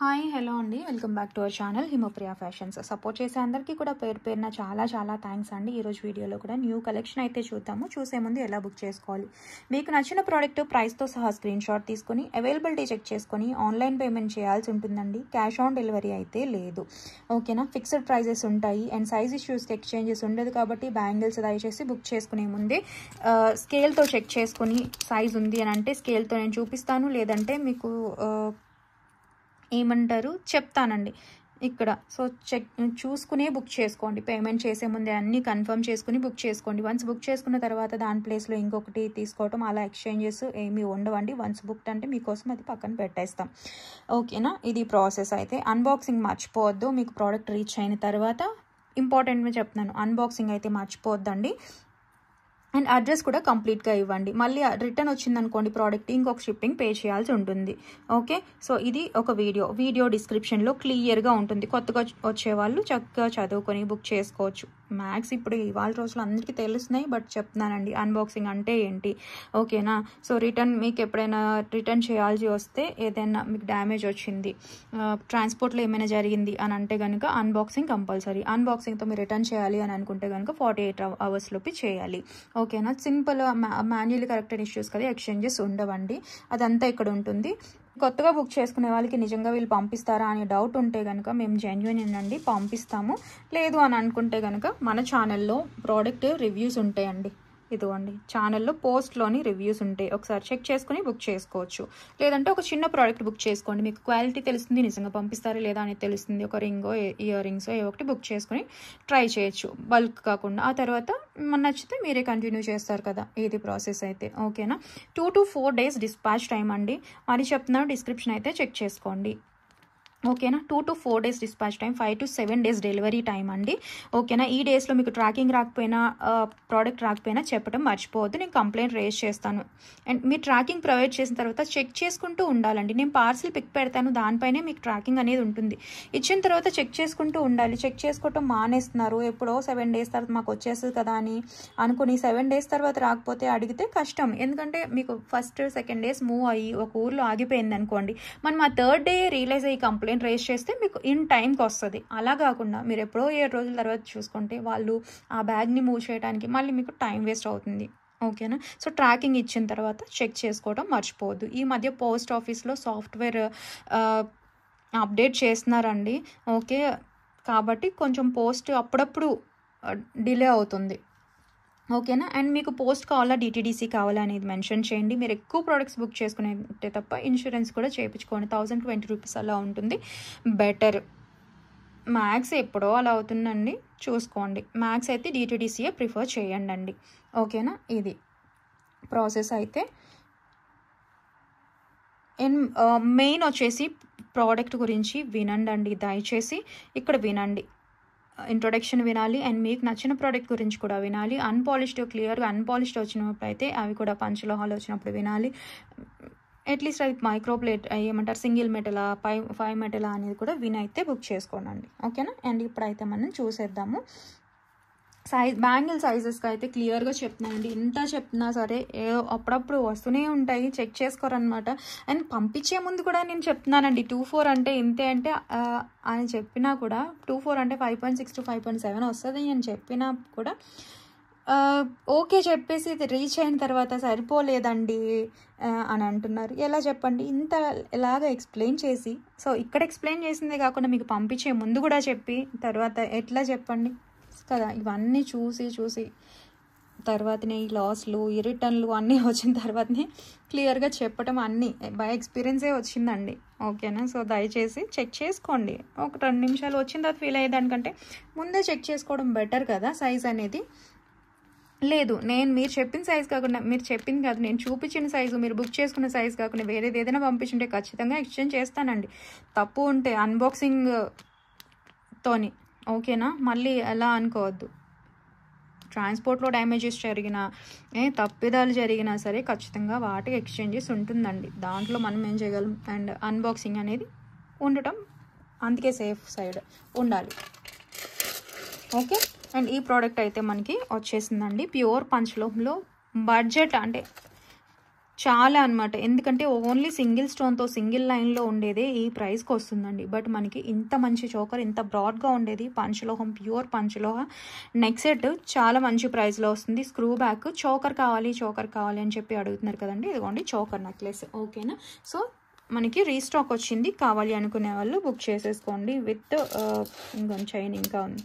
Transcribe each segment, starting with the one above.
Hi hello అండి, welcome back to our channel Himapriya fashions. Support చేసే అందరికీ కూడా పేరు పేరున చాలా థ్యాంక్స్ అండి. ఈరోజు వీడియోలో కూడా న్యూ కలెక్షన్ అయితే చూద్దాము. చూసే ముందు ఎలా బుక్ చేసుకోవాలి, మీకు నచ్చిన ప్రోడక్ట్ ప్రైస్తో సహా స్క్రీన్ షాట్ తీసుకొని అవైలబిలిటీ చెక్ చేసుకొని ఆన్లైన్ పేమెంట్ చేయాల్సి ఉంటుందండి. క్యాష్ ఆన్ డెలివరీ అయితే లేదు, ఓకేనా. ఫిక్స్డ్ ప్రైజెస్ ఉంటాయి అండ్ సైజ్ ఇష్యూస్కి ఎక్స్చేంజెస్ ఉండదు. కాబట్టి బ్యాంగిల్స్ దయచేసి బుక్ చేసుకునే ముందే స్కేల్తో చెక్ చేసుకొని సైజ్ ఉంది అని అంటే స్కేల్తో నేను చూపిస్తాను, లేదంటే మీకు ఏమంటారు చెప్తానండి ఇక్కడ. సో చెక్ చూసుకునే బుక్ చేసుకోండి. పేమెంట్ చేసే ముందే అన్నీ కన్ఫర్మ్ చేసుకుని బుక్ చేసుకోండి. వన్స్ బుక్ చేసుకున్న తర్వాత దాని ప్లేస్లో ఇంకొకటి తీసుకోవటం అలా ఎక్స్చేంజెస్ ఏమీ ఉండవండి. వన్స్ బుక్ అంటే మీకోసం అది పక్కన పెట్టేస్తాం, ఓకేనా. ఇది ప్రాసెస్. అయితే అన్బాక్సింగ్ మర్చిపోవద్దు. మీకు ప్రోడక్ట్ రీచ్ అయిన తర్వాత ఇంపార్టెంట్గా చెప్తున్నాను, అన్బాక్సింగ్ అయితే మర్చిపోవద్దండి. అండ్ అడ్రస్ కూడా కంప్లీట్గా ఇవ్వండి. మళ్ళీ రిటర్న్ వచ్చిందనుకోండి ప్రోడక్ట్, ఇంకొక షిప్పింగ్ పే చేయాల్సి ఉంటుంది, ఓకే. సో ఇది ఒక వీడియో డిస్క్రిప్షన్లో క్లియర్గా ఉంటుంది. కొత్తగా వచ్చేవాళ్ళు చక్కగా చదువుకొని బుక్ చేసుకోవచ్చు. మ్యాక్స్ ఇప్పుడు ఇవాళ రోజులు అందరికీ తెలుస్తున్నాయి, బట్ చెప్తున్నానండి అన్బాక్సింగ్ అంటే ఏంటి, ఓకేనా. సో మీకు ఎప్పుడైనా రిటర్న్ చేయాల్సి వస్తే, ఏదైనా మీకు డ్యామేజ్ వచ్చింది, ట్రాన్స్పోర్ట్లో ఏమైనా జరిగింది అని అంటే కనుక అన్బాక్సింగ్ కంపల్సరీ. అన్బాక్సింగ్తో మీరు రిటర్న్ చేయాలి అని అనుకుంటే కనుక 48 hours లోపు చేయాలి, ఓకేనా. సింపుల్ మాన్యువల్లీ కరెక్టెడ్ ఇష్యూస్ కదా, ఎక్స్చేంజెస్ ఉండవండి. అదంతా ఇక్కడ ఉంటుంది. కొత్తగా బుక్ చేసుకునే వాళ్ళకి నిజంగా వీళ్ళు పంపిస్తారా అనే డౌట్ ఉంటే కనుక మేము జెన్యూన్ అండి, పంపిస్తాము. లేదు అని అనుకుంటే కనుక మన ఛానల్లో ప్రోడక్ట్ రివ్యూస్ ఉంటాయండి. ఇదిగోండి, ఛానల్లో పోస్ట్లోని రివ్యూస్ ఉంటాయి, ఒకసారి చెక్ చేసుకుని బుక్ చేసుకోవచ్చు. లేదంటే ఒక చిన్న ప్రోడక్ట్ బుక్ చేసుకోండి, మీకు క్వాలిటీ తెలుస్తుంది, నిజంగా పంపిస్తారా లేదా అనేది తెలుస్తుంది. ఒక రింగో ఇయర్ రింగ్స్ ఏ ఒకటి బుక్ చేసుకుని ట్రై చేయొచ్చు, బల్క్ కాకుండా. ఆ తర్వాత నచ్చితే మీరే కంటిన్యూ చేస్తారు కదా. ఇది ప్రాసెస్ అయితే, ఓకేనా. 2 to 4 days డిస్పాచ్ టైం అండి. మరి చెప్తున్నాను, డిస్క్రిప్షన్ అయితే చెక్ చేసుకోండి, ఓకేనా. 2 to 4 days dispatch time, 5 to 7 days delivery time అండి, ఓకేనా. ఈ డేస్లో మీకు ట్రాకింగ్ రాకపోయినా, ప్రోడక్ట్ రాకపోయినా చెప్పడం మర్చిపోవద్దు, నేను కంప్లైంట్ రేజ్ చేస్తాను. అండ్ మీరు ట్రాకింగ్ ప్రొవైడ్ చేసిన తర్వాత చెక్ చేసుకుంటూ ఉండాలండి. నేను పార్సిల్ పిక్ పెడతాను, దానిపైనే మీకు ట్రాకింగ్ అనేది ఉంటుంది. ఇచ్చిన తర్వాత చెక్ చేసుకుంటూ ఉండాలి. చెక్ చేసుకోవటం మానేస్తున్నారు, ఎప్పుడో 7 days తర్వాత మాకు వచ్చేస్తుంది కదా అని అనుకుని 7 days తర్వాత రాకపోతే అడిగితే కష్టం. ఎందుకంటే మీకు ఫస్ట్ 2 days మూవ్ అయ్యి ఒక ఊర్లో ఆగిపోయింది అనుకోండి, మనం ఆ 3rd day రియలైజ్ అయ్యి కంప్లైంట్ రేస్ చేస్తే మీకు ఇన్ టైంకి వస్తుంది. అలా కాకుండా మీరు ఎప్పుడో 7 రోజుల తర్వాత చూసుకుంటే వాళ్ళు ఆ బ్యాగ్ని మూవ్ చేయడానికి మళ్ళీ మీకు టైం వేస్ట్ అవుతుంది, ఓకేనా. సో ట్రాకింగ్ ఇచ్చిన తర్వాత చెక్ చేసుకోవడం మర్చిపోవద్దు. ఈ మధ్య పోస్ట్ ఆఫీస్లో సాఫ్ట్వేర్ అప్డేట్ చేస్తున్నారండి, ఓకే. కాబట్టి కొంచెం పోస్ట్ అప్పుడప్పుడు డిలే అవుతుంది, ఓకేనా. అండ్ మీకు పోస్ట్ కావాలా డిటీడీసీ కావాలా అనేది మెన్షన్ చేయండి. మీరు ఎక్కువ ప్రోడక్ట్స్ బుక్ చేసుకునే తప్ప ఇన్సూరెన్స్ కూడా చేయించుకోండి. 1020 రూపీస్ అలా ఉంటుంది, బెటర్. మ్యాక్స్ ఎప్పుడో అలా అవుతుందండి, చూసుకోండి. మ్యాక్స్ అయితే డిటీడీసీయే ప్రిఫర్ చేయండి అండి, ఓకేనా. ఇది ప్రాసెస్ అయితే. అండ్ మెయిన్ వచ్చేసి ప్రోడక్ట్ గురించి వినండి అండి, దయచేసి ఇక్కడ వినండి. ఇంట్రొడక్షన్ వినాలి అండ్ మీకు నచ్చిన ప్రోడక్ట్ గురించి కూడా వినాలి. క్లియర్గా అన్పాలిష్డ్ వచ్చినప్పుడు అయితే అవి కూడా పంచలోహాలు వచ్చినప్పుడు వినాలి. అట్లీస్ట్ అది మైక్రోప్లేట్ ఏమంటారు, సింగిల్ మెటలా 5 మెటలా అనేది కూడా వినైతే బుక్ చేసుకోనండి, ఓకేనా. అండ్ ఇప్పుడైతే మనం చూసేద్దాము. బ్యాంగిల్ సైజెస్కి అయితే క్లియర్గా చెప్తున్నానండి. ఎంత చెప్తున్నా సరే ఏదో అప్పుడప్పుడు వస్తూనే ఉంటాయి, చెక్ చేసుకోరనమాట. అండ్ పంపించే ముందు కూడా నేను చెప్తున్నానండి, 2.4 అంటే ఇంతే అంటే అని చెప్పినా కూడా 2.4 అంటే 5.6 to 5.7 వస్తుంది అని చెప్పినా కూడా ఓకే చెప్పేసి ఇది రీచ్ అయిన తర్వాత సరిపోలేదండి అని అంటున్నారు. ఎలా చెప్పండి, ఇంత ఎలాగా ఎక్స్ప్లెయిన్ చేసి. సో ఇక్కడ ఎక్స్ప్లెయిన్ చేసిందే కాకుండా మీకు పంపించే ముందు కూడా చెప్పి తర్వాత ఎట్లా చెప్పండి కదా. ఇవన్నీ చూసి తర్వాతనే ఈ లాస్లు, ఈ రిటర్న్లు అన్నీ వచ్చిన తర్వాతనే క్లియర్గా చెప్పటం అన్నీ బై ఎక్స్పీరియన్సే వచ్చిందండి, ఓకేనా. సో దయచేసి చెక్ చేసుకోండి. ఒక 2 నిమిషాలు వచ్చిన తర్వాత ఫీల్ అయ్యేదానికంటే ముందే చెక్ చేసుకోవడం బెటర్ కదా. సైజ్ అనేది లేదు, మీరు చెప్పిన సైజ్ కాకుండా, మీరు చెప్పింది కాదు, నేను చూపించిన సైజు, మీరు బుక్ చేసుకున్న సైజ్ కాకుండా వేరేది ఏదైనా పంపించుంటే ఖచ్చితంగా ఎక్స్చేంజ్ చేస్తానండి, తప్పు ఉంటే అన్బాక్సింగ్ తోని, ఓకేనా. మళ్ళీ ఎలా అనుకోవద్దు. ట్రాన్స్పోర్ట్లో డ్యామేజెస్ జరిగినా, తప్పిదాలు జరిగినా సరే ఖచ్చితంగా వాటికి ఎక్స్చేంజెస్ ఉంటుందండి. దాంట్లో మనం ఏం చేయగలం. అండ్ అన్బాక్సింగ్ అనేది ఉండటం, అందుకే సేఫ్ సైడ్ ఉండాలి, ఓకే. అండ్ ఈ ప్రోడక్ట్ అయితే మనకి వచ్చేసిందండి, ప్యూర్ పంచలోహంలో. బడ్జెట్ అంటే చాలా అనమాట. ఎందుకంటే ఓన్లీ సింగిల్ స్టోన్తో సింగిల్ లైన్లో ఉండేదే ఈ ప్రైస్కి వస్తుందండి. బట్ మనకి ఇంత మంచి చోకర్, ఇంత బ్రాడ్గా ఉండేది పంచలోహం, ప్యూర్ పంచలోహ నెక్ సెట్ చాలా మంచి ప్రైస్లో వస్తుంది. Screw back. చోకర్ కావాలి అని చెప్పి అడుగుతున్నారు కదండి, ఇదిగోండి చోకర్ నెక్లెస్. ఓకేనా? సో మనకి రీస్టాక్ వచ్చింది. కావాలి అనుకునే వాళ్ళు బుక్ చేసేసుకోండి. విత్ ఇంకొంచెం చైన్ ఇంకా ఉంది,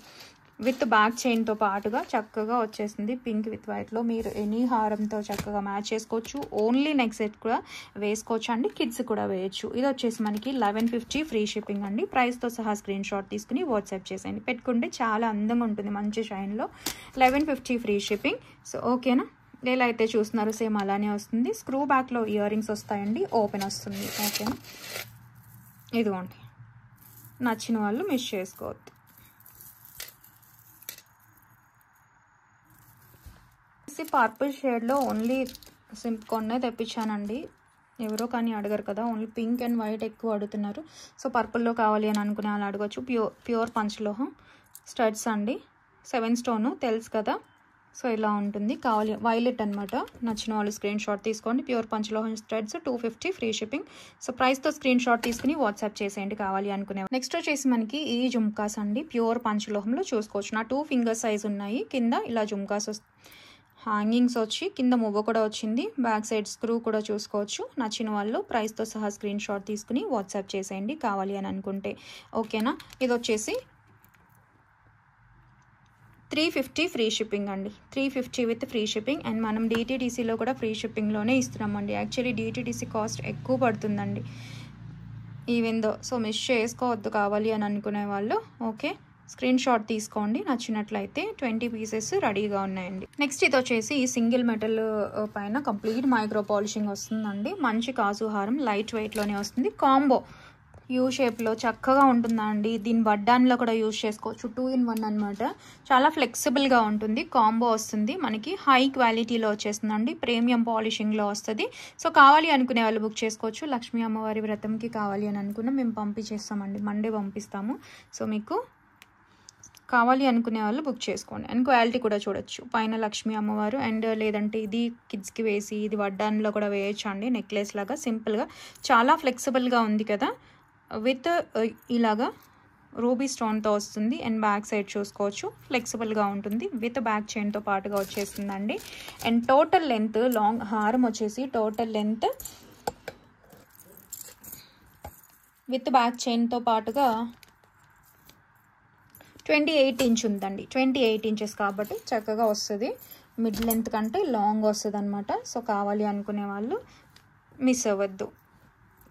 విత్ బ్యాక్ చైన్తో పాటుగా చక్కగా వచ్చేసింది. పింక్ విత్ వైట్లో మీరు ఎనీ హారంతో చక్కగా మ్యాచ్ చేసుకోవచ్చు. ఓన్లీ నెక్ సెట్ కూడా వేసుకోవచ్చు అండి, కిడ్స్ కూడా వేయచ్చు. ఇది వచ్చేసి మనకి 1150 ఫ్రీ షిప్పింగ్ అండి. ప్రైస్తో సహా స్క్రీన్ షాట్ తీసుకుని వాట్సాప్ చేసేయండి. పెట్టుకుంటే చాలా అందంగా ఉంటుంది మంచి షైన్లో. 1150 ఫ్రీ షిప్పింగ్. సో ఓకేనా? ఎలా అయితే చూస్తున్నారు సేమ్ అలానే వస్తుంది. స్క్రూ బ్యాక్లో ఇయర్ రింగ్స్ వస్తాయండి, ఓపెన్ వస్తుంది. ఓకేనా? ఇదిగోండి, నచ్చిన వాళ్ళు మిస్ చేసుకోవద్దు. పర్పుల్ షేడ్లో ఓన్లీ కొన్నే తెప్పించానండి. ఎవరో కానీ అడగరు కదా, ఓన్లీ పింక్ అండ్ వైట్ ఎక్కువ అడుగుతున్నారు. సో పర్పుల్లో కావాలి అని అనుకునే వాళ్ళు అడగచ్చు. ప్యూర్ పంచలోహం స్టడ్స్ అండి, 7 స్టోన్ తెలుసు కదా. సో ఇలా ఉంటుంది. కావాలి వైలెట్ అనమాట. నచ్చిన వాళ్ళు స్క్రీన్ షాట్ తీసుకోండి. ప్యూర్ పంచలోహం స్టడ్స్ 250 ఫ్రీ షిప్పింగ్. సో ప్రైస్తో స్క్రీన్ షాట్ తీసుకుని వాట్సాప్ చేసేయండి కావాలి అనుకునే. నెక్స్ట్ వచ్చేసి మనకి ఈ జుమ్కాస్ అండి, ప్యూర్ పంచలోహంలో చూసుకోవచ్చు. నా 2 ఫింగర్ సైజ్ ఉన్నాయి. కింద ఇలా జుమ్కాస్ హ్యాంగింగ్స్ వచ్చి కింద మువ్వ కూడా వచ్చింది. బ్యాక్ సైడ్ స్క్రూ కూడా చూసుకోవచ్చు. నచ్చిన వాళ్ళు ప్రైస్తో సహా స్క్రీన్ షాట్ తీసుకుని వాట్సాప్ చేసేయండి కావాలి అని అనుకుంటే. ఓకేనా? ఇది వచ్చేసి 350 ఫ్రీ షిప్పింగ్ అండి. 350 విత్ ఫ్రీ షిప్పింగ్. అండ్ మనం డిటీడీసీలో కూడా ఫ్రీ షిప్పింగ్లోనే ఇస్తున్నామండి. యాక్చువల్లీ డిటీడీసీ కాస్ట్ ఎక్కువ పడుతుందండి ఈవెందో. సో మిస్ చేసుకోవద్దు కావాలి అని అనుకునే వాళ్ళు. ఓకే, స్క్రీన్ షాట్ తీసుకోండి. నచ్చినట్లయితే 20 పీసెస్ రెడీగా ఉన్నాయండి. నెక్స్ట్ ఇది వచ్చేసి సింగిల్ మెటల్ పైన కంప్లీట్ మైక్రో పాలిషింగ్ వస్తుందండి. మంచి కాజు హారం లైట్ వెయిట్లోనే వస్తుంది. కాంబో యూ షేప్లో చక్కగా ఉంటుందండి. దీని వడ్డాన్లో కూడా యూజ్ చేసుకోవచ్చు. 2 in 1 అనమాట. చాలా ఫ్లెక్సిబుల్గా ఉంటుంది. కాంబో వస్తుంది మనకి. హై క్వాలిటీలో వచ్చేస్తుందండి. ప్రీమియం పాలిషింగ్లో వస్తుంది. సో కావాలి అనుకునే వాళ్ళు బుక్ చేసుకోవచ్చు. లక్ష్మీ అమ్మవారి వ్రతంకి కావాలి అని అనుకున్నా మేము పంపించేస్తామండి. మండే పంపిస్తాము. సో మీకు కావాలి అనుకునే వాళ్ళు బుక్ చేసుకోండి. అండ్ క్వాలిటీ కూడా చూడొచ్చు. పైన లక్ష్మీ అమ్మవారు అండ్ లేదంటే ఇది కిడ్స్కి వేసి ఇది వడ్డాన్లో కూడా వేయచ్చు అండి. నెక్లెస్ లాగా సింపుల్గా చాలా ఫ్లెక్సిబుల్గా ఉంది కదా. విత్ ఇలాగా రూబీ స్టోన్తో వస్తుంది. అండ్ బ్యాక్ సైడ్ చూసుకోవచ్చు, ఫ్లెక్సిబుల్గా ఉంటుంది. విత్ బ్యాక్ చైన్తో పాటుగా వచ్చేస్తుందండి. అండ్ టోటల్ లెంత్ లాంగ్ హారం వచ్చేసి టోటల్ లెంత్ విత్ బ్యాక్ చైన్తో పాటుగా 28 ఇంచ్ ఉందండి. 28 ఇంచెస్ కాబట్టి చక్కగా వస్తుంది. మిడ్ లెంత్ కంటే లాంగ్ వస్తుంది అనమాట. సో కావాలి అనుకునే వాళ్ళు మిస్ అవ్వద్దు.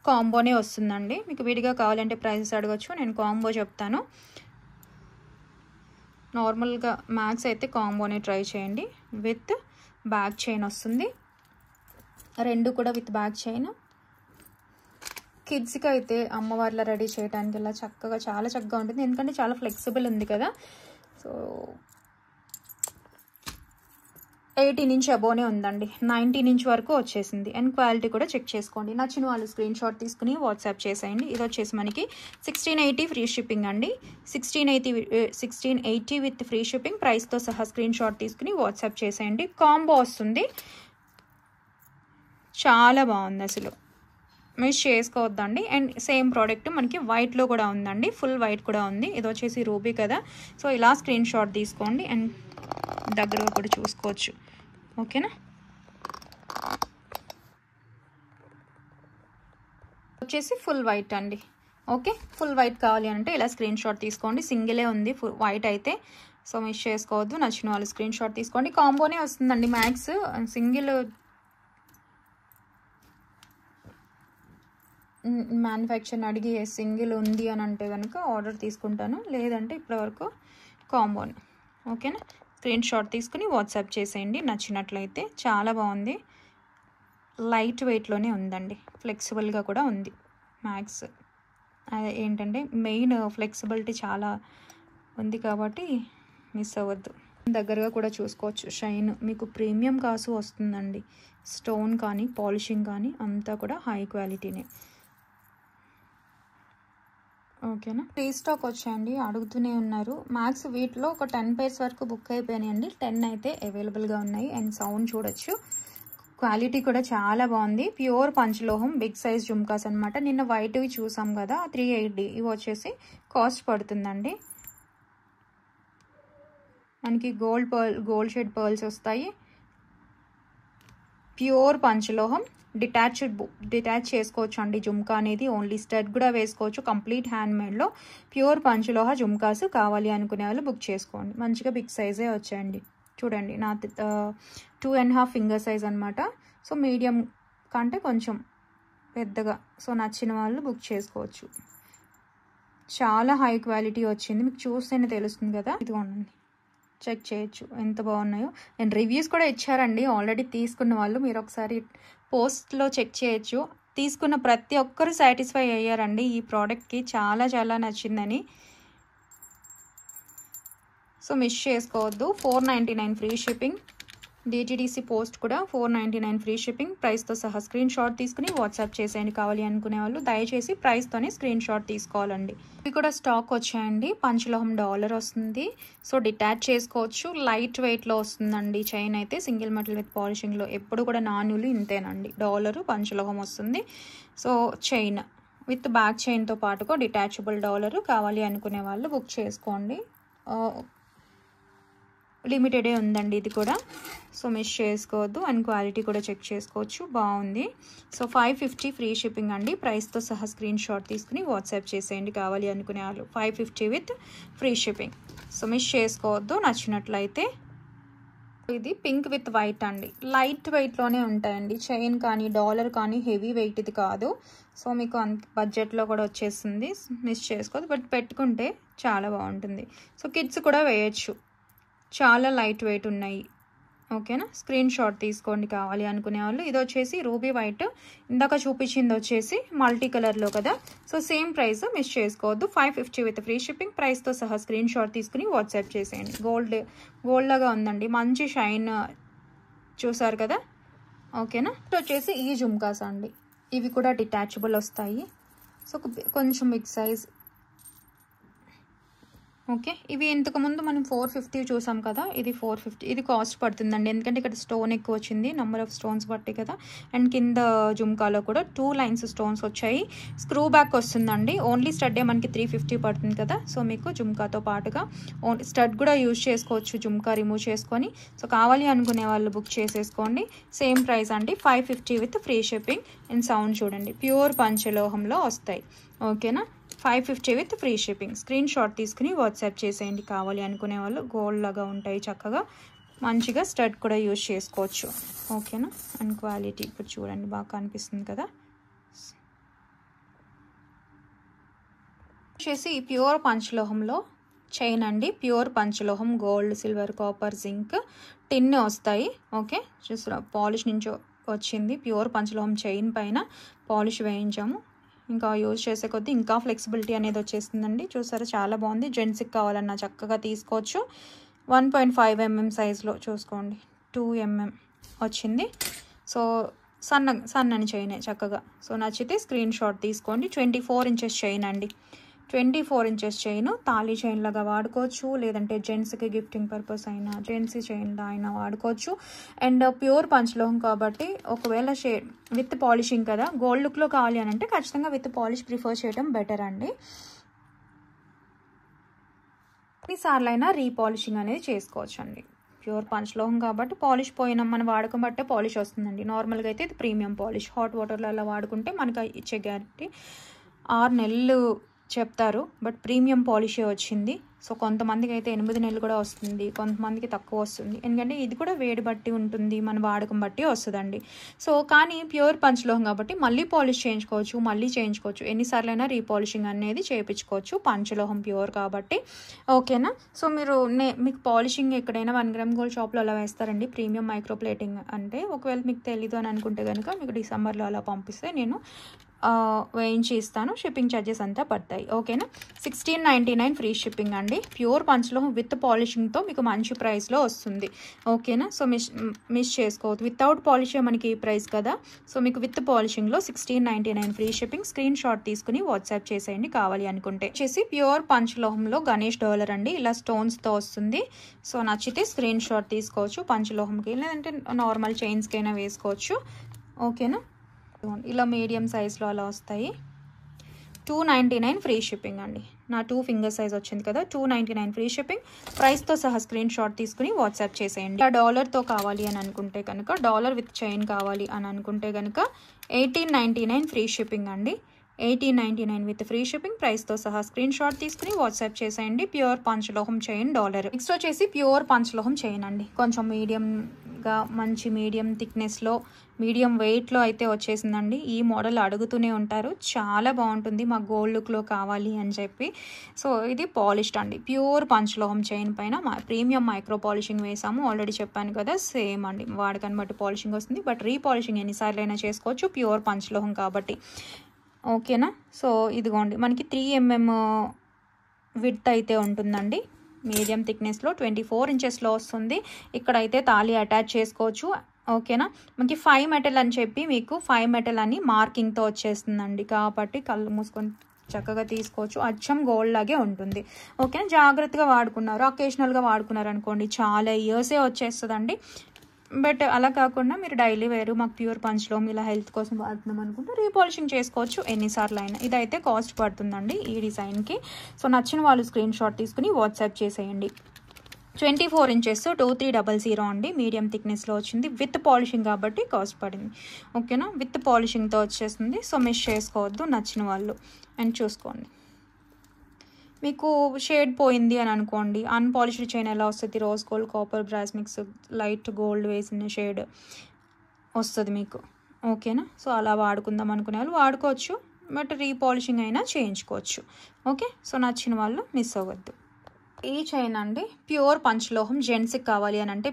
కాంబోనే వస్తుందండి. మీకు విడిగా కావాలంటే ప్రైసెస్ అడగచ్చు, నేను కాంబో చెప్తాను. నార్మల్గా మ్యాక్స్ అయితే కాంబోనే ట్రై చేయండి. విత్ బ్యాక్ చైన్ వస్తుంది, 2 కూడా విత్ బ్యాక్ చైన్. కిడ్స్కి అయితే అమ్మవారిలా రెడీ చేయడానికి ఇలా చక్కగా చాలా చక్కగా ఉంటుంది. ఎందుకంటే చాలా ఫ్లెక్సిబుల్ ఉంది కదా. సో 18 ఇంచ్ అబోనే ఉందండి. 19 ఇంచ్ వరకు వచ్చేసింది. అండ్ క్వాలిటీ కూడా చెక్ చేసుకోండి. నచ్చిన వాళ్ళు స్క్రీన్ షాట్ తీసుకుని వాట్సాప్ చేసేయండి. ఇది వచ్చేసి మనకి 1680 ఫ్రీ షిప్పింగ్ అండి. 1680 విత్ ఫ్రీ షిప్పింగ్. ప్రైస్తో సహా స్క్రీన్ షాట్ తీసుకుని వాట్సాప్ చేసేయండి. కాంబో వస్తుంది. చాలా బాగుంది, అసలు మిస్ చేసుకోవద్దండి. అండ్ సేమ్ ప్రోడక్ట్ మనకి వైట్లో కూడా ఉందండి. ఫుల్ వైట్ కూడా ఉంది. ఇది వచ్చేసి రూబీ కదా. సో ఇలా స్క్రీన్ షాట్ తీసుకోండి. అండ్ దగ్గరగా కూడా చూసుకోవచ్చు. ఓకేనా? వచ్చేసి ఫుల్ వైట్ అండి. ఓకే, ఫుల్ వైట్ కావాలి అంటే ఇలా స్క్రీన్ షాట్ తీసుకోండి. సింగిలే ఉంది ఫుల్ వైట్ అయితే. సో మిస్ చేసుకోవద్దు. నచ్చిన వాళ్ళు స్క్రీన్ షాట్ తీసుకోండి. కాంబోనే వస్తుందండి. మ్యాక్స్ సింగిల్ మ్యానుఫ్యాక్చర్ అడిగి సింగిల్ ఉంది అని అంటే కనుక ఆర్డర్ తీసుకుంటాను. లేదంటే ఇప్పటివరకు కాంబోని. ఓకేనా? స్క్రీన్ షాట్ తీసుకుని వాట్సాప్ చేసేయండి నచ్చినట్లయితే. చాలా బాగుంది. లైట్ వెయిట్లోనే ఉందండి. ఫ్లెక్సిబుల్గా కూడా ఉంది. మ్యాక్స్ అదే ఏంటంటే మెయిన్ ఫ్లెక్సిబిలిటీ చాలా ఉంది కాబట్టి మిస్ అవ్వద్దు. దగ్గరగా కూడా చూసుకోవచ్చు. షైన్ మీకు ప్రీమియం కాసు వస్తుందండి. స్టోన్ కానీ పాలిషింగ్ కానీ అంతా కూడా హై క్వాలిటీనే. ఓకేనా? రీస్టాక్ వచ్చాయండి, అడుగుతూనే ఉన్నారు. మ్యాక్స్ వీటిలో ఒక 10 pairs వరకు బుక్ అయిపోయినాయండి. 10 అయితే అవైలబుల్గా ఉన్నాయి. అండ్ సౌండ్ చూడొచ్చు. క్వాలిటీ కూడా చాలా బాగుంది. ప్యూర్ పంచలోహం బిగ్ సైజ్ జుమ్కాస్ అనమాట. నిన్న వైట్వి చూసాం కదా 380, ఇవి వచ్చేసి కాస్ట్ పడుతుందండి. మనకి గోల్డ్ షేడ్ పర్ల్స్ వస్తాయి. ప్యూర్ పంచలోహం డిటాచ్ చేసుకోవచ్చు అండి జుమ్కా అనేది. ఓన్లీ స్టడ్ కూడా వేసుకోవచ్చు. కంప్లీట్ హ్యాండ్మేడ్లో ప్యూర్ పంచలోహ జుమ్కాస్ కావాలి అనుకునే వాళ్ళు బుక్ చేసుకోండి. మంచిగా బిగ్ సైజే వచ్చాయండి. చూడండి నా 2.5 ఫింగర్ సైజ్ అనమాట. సో మీడియం కంటే కొంచెం పెద్దగా. సో నచ్చిన వాళ్ళు బుక్ చేసుకోవచ్చు. చాలా హై క్వాలిటీ వచ్చింది. మీకు చూస్తేనే తెలుస్తుంది కదా. ఇదిగోండి, చెక్ చేయొచ్చు ఎంత బాగున్నాయో. అండ్ రివ్యూస్ కూడా ఇచ్చారండి ఆల్రెడీ తీసుకున్న వాళ్ళు. మీరు ఒకసారి పోస్ట్లో చెక్ చేయొచ్చు. తీసుకున్న ప్రతి ఒక్కరు సాటిస్ఫై అయ్యారండి ఈ ప్రోడక్ట్కి. చాలా చాలా నచ్చిందని. సో మిస్ చేసుకోవద్దు. 499 ఫ్రీ షిప్పింగ్. డిటిడిసి పోస్ట్ కూడా 499 ఫ్రీ షిప్పింగ్. ప్రైస్తో సహా స్క్రీన్ షాట్ తీసుకుని వాట్సాప్ చేసేయండి కావాలి అనుకునే వాళ్ళు. దయచేసి ప్రైస్తోనే స్క్రీన్ షాట్ తీసుకోవాలండి. ఇవి కూడా స్టాక్ వచ్చాయండి. పంచలోహం డాలర్ వస్తుంది. సో డిటాచ్ చేసుకోవచ్చు. లైట్ వెయిట్లో వస్తుందండి. చైన్ అయితే సింగిల్ మెటల్ విత్ పాలిషింగ్లో. ఎప్పుడు కూడా నాణ్యులు ఇంతేనండి. డాలరు పంచలోహం వస్తుంది. సో చైన్ విత్ బ్యాక్ చైన్తో పాటుగా డిటాచబుల్ డాలరు కావాలి అనుకునే వాళ్ళు బుక్ చేసుకోండి. లిమిటెడే ఉందండి ఇది కూడా. సో మిస్ చేసుకోవద్దు. అండ్ క్వాలిటీ కూడా చెక్ చేసుకోవచ్చు. బాగుంది. సో 550 ఫ్రీ షిప్పింగ్ అండి. ప్రైస్తో సహా స్క్రీన్ షాట్ తీసుకుని వాట్సాప్ చేసేయండి కావాలి అనుకునే వాళ్ళు. 550 with free shipping. So miss చేసుకోవద్దు నచ్చినట్లయితే. ఇది పింక్ విత్ వైట్ అండి. లైట్ వెయిట్లోనే ఉంటాయండి. చైన్ కానీ డాలర్ కానీ హెవీ వెయిట్ ఇది కాదు. సో మీకు అంత బడ్జెట్లో కూడా వచ్చేస్తుంది. మిస్ చేసుకోవద్దు. బట్ పెట్టుకుంటే చాలా బాగుంటుంది. సో కిడ్స్ కూడా వేయచ్చు. చాలా లైట్ వెయిట్ ఉన్నాయి. ఓకేనా. స్క్రీన్ షాట్ తీసుకోండి కావాలి అనుకునే వాళ్ళు. ఇది వచ్చేసి రూబీ వైట్. ఇందాక చూపించింది వచ్చేసి మల్టీ కలర్లో కదా. సో సేమ్ ప్రైస్ మిస్ చేసుకోవద్దు. 550 విత్ ఫ్రీ షిప్పింగ్. ప్రైస్తో సహా స్క్రీన్ షాట్ తీసుకుని వాట్సాప్ చేసేయండి. గోల్డ్ లాగా ఉందండి. మంచి షైన్ చూసారు కదా. ఓకేనా. వచ్చేసి ఈ జుమ్కాస్ అండి. ఇవి కూడా డిటాచబుల్ వస్తాయి. సో కొంచెం బిగ్ సైజ్. ఓకే. ఇవి ఇంతకుముందు మనం 450 చూసాం కదా. ఇది 450. ఇది కాస్ట్ పడుతుందండి. ఎందుకంటే ఇక్కడ స్టోన్ ఎక్కువ వచ్చింది. నెంబర్ ఆఫ్ స్టోన్స్ బట్టి కదా. అండ్ కింద జుమ్కాలో కూడా 2 లైన్స్ స్టోన్స్ వచ్చాయి. స్క్రూ బ్యాక్ వస్తుందండి. ఓన్లీ స్టడ్డే మనకి 350 పడుతుంది కదా. సో మీకు జుమ్కాతో పాటుగా స్టడ్ కూడా యూజ్ చేసుకోవచ్చు. జుమ్కా రిమూవ్ చేసుకొని. సో కావాలి అనుకునే వాళ్ళు బుక్ చేసేసుకోండి. సేమ్ ప్రైస్ అండి. 550 with free shipping. And sound చూడండి. ప్యూర్ పంచలోహంలో వస్తాయి. ఓకేనా. 550 with free shipping. Screen shot తీసుకుని వాట్సాప్ చేసేయండి కావాలి అనుకునే వాళ్ళు. గోల్డ్ లాగా ఉంటాయి. చక్కగా మంచిగా స్టడ్ కూడా యూజ్ చేసుకోవచ్చు. ఓకేనా. అండ్ క్వాలిటీ ఇప్పుడు చూడండి బాగా కనిపిస్తుంది కదా. వచ్చేసి ప్యూర్ పంచలోహంలో చైన్ అండి. ప్యూర్ పంచలోహం gold, silver, copper, zinc, tin వస్తాయి. ఓకే. చూసారా పాలిష్ నుంచి వచ్చింది. ప్యూర్ పంచలోహం చైన్ పైన పాలిష్ వేయించాము. ఇంకా యూజ్ చేసే కొద్దీ ఇంకా ఫ్లెక్సిబిలిటీ అనేది వచ్చేస్తుందండి. చూసారా చాలా బాగుంది. జెంట్స్కి కావాలన్నా చక్కగా తీసుకోవచ్చు. 1.5 mm సైజ్లో చూసుకోండి. 2 mm వచ్చింది. సో సన్నని చైనే చక్కగా. సో నచ్చితే స్క్రీన్ షాట్ తీసుకోండి. 24 ఇంచెస్ చైన్ అండి. 24 ఇంచెస్ చైన్ తాళీ చైన్ లాగా వాడుకోవచ్చు. లేదంటే జెంట్స్కి గిఫ్టింగ్ పర్పస్ అయినా జెంట్స్ చైన్లా అయినా వాడుకోవచ్చు. అండ్ ప్యూర్ పంచలోహం కాబట్టి ఒకవేళ విత్ పాలిషింగ్ కదా. గోల్డ్ లుక్లో కావాలి అని అంటే ఖచ్చితంగా విత్ పాలిష్ ప్రిఫర్ చేయడం బెటర్ అండి. ఎన్నిసార్లు అయినా రీపాలిషింగ్ అనేది చేసుకోవచ్చు అండి. ప్యూర్ పంచలోహం కాబట్టి పాలిష్ పోయినా మన వాడకం బట్టే పాలిష్ వస్తుందండి. నార్మల్గా అయితే ఇది ప్రీమియం పాలిష్. హాట్ వాటర్లో అలా వాడుకుంటే మనకు ఇచ్చే గ్యారెంటీ 6 నెలలు చెప్తారు. బట్ ప్రీమియం పాలిషే వచ్చింది. సో కొంతమందికి అయితే 8 నెలలు కూడా వస్తుంది. కొంతమందికి తక్కువ వస్తుంది. ఎందుకంటే ఇది కూడా వేడి బట్టి ఉంటుంది. మన వాడకం బట్టి వస్తుందండి. సో కానీ ప్యూర్ పంచలోహం కాబట్టి మళ్ళీ పాలిష్ చేయించుకోవచ్చు. మళ్ళీ చేయించుకోవచ్చు. ఎన్నిసార్లు అయినా రీపాలిషింగ్ అనేది చేయించుకోవచ్చు. పంచలోహం ప్యూర్ కాబట్టి. ఓకేనా. సో మీకు పాలిషింగ్ ఎక్కడైనా 1 గ్రామ్ గోల్డ్ షాప్లో అలా వేస్తారండి. ప్రీమియం మైక్రో ప్లేటింగ్ అంటే ఒకవేళ మీకు తెలీదు అని అనుకుంటే కనుక మీకు డిసెంబర్లో అలా పంపిస్తే నేను వేయించి ఇస్తాను. షిప్పింగ్ ఛార్జెస్ అంతా పడతాయి. ఓకేనా. 1699 ఫ్రీ షిప్పింగ్ అండి. ప్యూర్ పంచలోహం విత్ పాలిషింగ్తో మీకు మంచి ప్రైస్లో వస్తుంది. ఓకేనా. సో మిస్ చేసుకోవద్దు. వితౌట్ పాలిష్ మనకి ఈ ప్రైస్ కదా. సో మీకు విత్ పాలిషింగ్లో 1699 ఫ్రీ షిప్పింగ్. స్క్రీన్ షాట్ తీసుకుని వాట్సాప్ చేసేయండి కావాలి అనుకుంటే. వచ్చేసి ప్యూర్ పంచలోహంలో గణేష్ డాలర్ అండి. ఇలా స్టోన్స్తో వస్తుంది. సో నచ్చితే స్క్రీన్ షాట్ తీసుకోవచ్చు. పంచలోహంకి లేదంటే నార్మల్ చైన్స్కి అయినా వేసుకోవచ్చు. ఓకేనా. ఇలా మీడియం సైజ్లో అలా వస్తాయి. 299 ఫ్రీ షిప్పింగ్ అండి. నా 2 ఫింగర్ సైజ్ వచ్చింది కదా. 299 ఫ్రీ షిప్పింగ్. ప్రైస్తో సహా స్క్రీన్ షాట్ తీసుకుని వాట్సాప్ చేసేయండి. ఆ డాలర్తో కావాలి అని అనుకుంటే కనుక, డాలర్ విత్ చైన్ కావాలి అని అనుకుంటే కనుక 1899 ఫ్రీ షిప్పింగ్ అండి. 1899 విత్ ఫ్రీ షిప్పింగ్. ప్రైస్తో సహా స్క్రీన్ షాట్ తీసుకుని వాట్సాప్ చేసేయండి. ప్యూర్ పంచలోహం చైన్ డాలర్. నెక్స్ట్ వచ్చేసి ప్యూర్ పంచలోహం చైన్ అండి. కొంచెం మీడియంగా మంచి మీడియం థిక్నెస్లో మీడియం వెయిట్లో అయితే వచ్చేసిందండి. ఈ మోడల్ అడుగుతూనే ఉంటారు. చాలా బాగుంటుంది మా గోల్డ్ లుక్లో కావాలి అని చెప్పి. సో ఇది పాలిష్డ్ అండి. ప్యూర్ పంచలోహం చైన్ పైన ప్రీమియం మైక్రో పాలిషింగ్ వేసాము. ఆల్రెడీ చెప్పాను కదా. సేమ్ అండి. వాడకాన్ని బట్టి పాలిషింగ్ వస్తుంది. బట్ రీపాలిషింగ్ ఎన్నిసార్లు అయినా చేసుకోవచ్చు ప్యూర్ పంచలోహం కాబట్టి. ఓకేనా. సో ఇదిగోండి మనకి 3mm విడ్త్ అయితే ఉంటుందండి. మీడియం థిక్నెస్లో 24 ఇంచెస్లో వస్తుంది. ఇక్కడైతే తాళి అటాచ్ చేసుకోవచ్చు. ఓకేనా. మనకి 5 మెటల్ అని చెప్పి మీకు 5 మెటల్ అని మార్కింగ్తో వచ్చేస్తుందండి. కాబట్టి కళ్ళు మూసుకొని చక్కగా తీసుకోవచ్చు. అచ్చం గోల్డ్ లాగే ఉంటుంది. ఓకేనా. జాగ్రత్తగా వాడుకున్నారు, అకేషనల్గా వాడుకున్నారు అనుకోండి చాలా ఇయర్సే వచ్చేస్తుందండి. బట్ అలా కాకుండా మీరు డైలీ వేరు మాకు ప్యూర్ పంచ్లో ఇలా హెల్త్ కోసం వాడుతున్నాం అనుకుంటే రీపాలిషింగ్ చేసుకోవచ్చు ఎన్నిసార్లు అయినా. ఇదైతే కాస్ట్ పడుతుందండి ఈ డిజైన్కి. సో నచ్చిన వాళ్ళు స్క్రీన్ షాట్ తీసుకుని వాట్సాప్ చేసేయండి. 24 ఇంచెస్ 2300 అండి. మీడియం థిక్నెస్లో వచ్చింది. విత్ పాలిషింగ్ కాబట్టి కాస్ట్ పడింది. ఓకేనా. విత్ పాలిషింగ్తో వచ్చేస్తుంది. సో మిస్ చేసుకోవద్దు నచ్చిన వాళ్ళు. అండ్ చూసుకోండి. మీకు షేడ్ పోయింది అని అనుకోండి, అన్పాలిష్డ్ చైన్ ఎలా వస్తుంది, rose gold copper brass mix light gold వేసిన షేడ్ వస్తుంది మీకు. ఓకేనా. సో అలా వాడుకుందాం అనుకునే వాళ్ళు వాడుకోవచ్చు. బట్ రీపాలిషింగ్ అయినా చేయించుకోవచ్చు. ఓకే. సో నచ్చిన వాళ్ళు మిస్ అవ్వద్దు. ఈ చైన్ అండి ప్యూర్ పంచలోహం. జెంట్స్కి కావాలి అని అంటే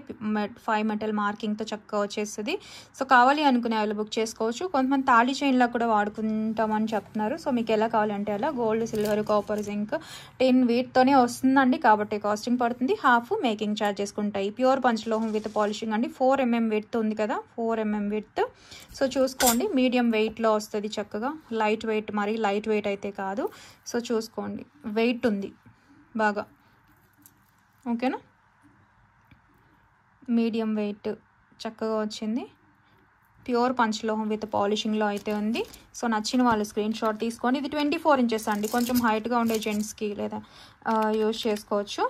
5 మెటల్ మార్కింగ్తో చక్కగా వచ్చేస్తుంది. సో కావాలి అనుకునే వాళ్ళు బుక్ చేసుకోవచ్చు. కొంతమంది తాళి చైన్లా కూడా వాడుకుంటామని చెప్తున్నారు. సో మీకు ఎలా కావాలంటే అలా గోల్డ్, సిల్వర్, కాపర్, జింక్, టిన్ వీటితోనే వస్తుందండి. కాబట్టి కాస్టింగ్ పడుతుంది. హాఫ్ మేకింగ్ ఛార్జెస్ ఉంటాయి. ప్యూర్ పంచలోహం విత్ పాలిషింగ్ అండి. 4mm విడ్త్ ఉంది కదా. 4mm width. సో చూసుకోండి. మీడియం వెయిట్లో వస్తుంది చక్కగా. లైట్ వెయిట్, మరి లైట్ వెయిట్ అయితే కాదు. సో చూసుకోండి. వెయిట్ ఉంది బాగా. ఓకేనా. మీడియం వెయిట్ చక్కగా వచ్చింది. ప్యూర్ పంచలోహం విత్ పాలిషింగ్లో అయితే ఉంది. సో నచ్చిన వాళ్ళు స్క్రీన్ షాట్ తీసుకోండి. ఇది 24 ఇంచెస్ అండి. కొంచెం హైట్గా ఉండే జెంట్స్కి లేదా యూజ్ చేసుకోవచ్చు.